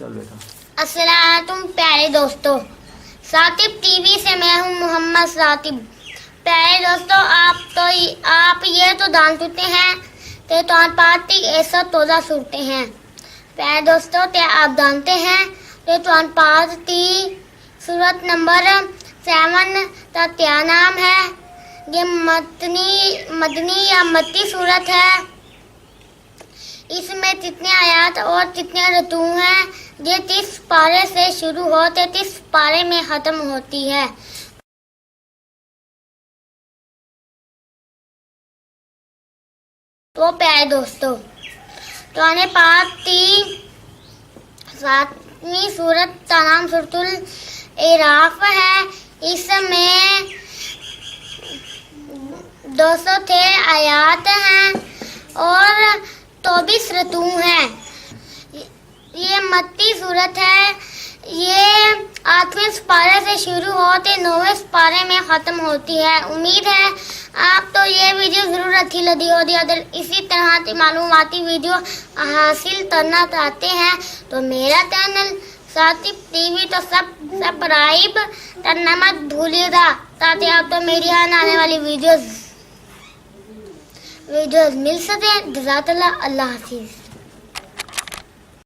चल बेटा। अस्सलाम प्यारे दोस्तों, सातिब टीवी से मैं हूं मोहम्मद सातिब। प्यारे दोस्तों, आप ये तो जान चुके हैं कि तो पार्टी ऐसा तोजा सुनते हैं। प्यारे दोस्तों, क्या आप जानते हैं कि तो पार्टी सूरत नंबर 7 का क्या नाम है? ये मदनी या मत्ती सूरत है। इसमें कितने आयात और कितने ऋतु हैं? ये 30 पारे से शुरू होते 30 पारे में खत्म होती है। तो प्यारे दोस्तों, तो आने पाती 7वीं सूरत का नाम सूरतुल इराफ है। इसमें 206 आयात हैं और 24 ऋतु हैं। ये मत्ती सूरत है। ये 8वें पारे से शुरू होते 9वें पारे में खत्म होती है। उम्मीद है आपको ये वीडियो जरूर अच्छी लगी होगी। अगर इसी तरह की मालूमाती वीडियो हासिल करना चाहते हैं तो मेरा चैनल सातिब टीवी तो सब्सक्राइब करना मत भूलिएगा, ताकि आपको मेरी आने वाली वीडियोस मिल सके। जज़ाकल्लाह, अल्लाह हाफिज़।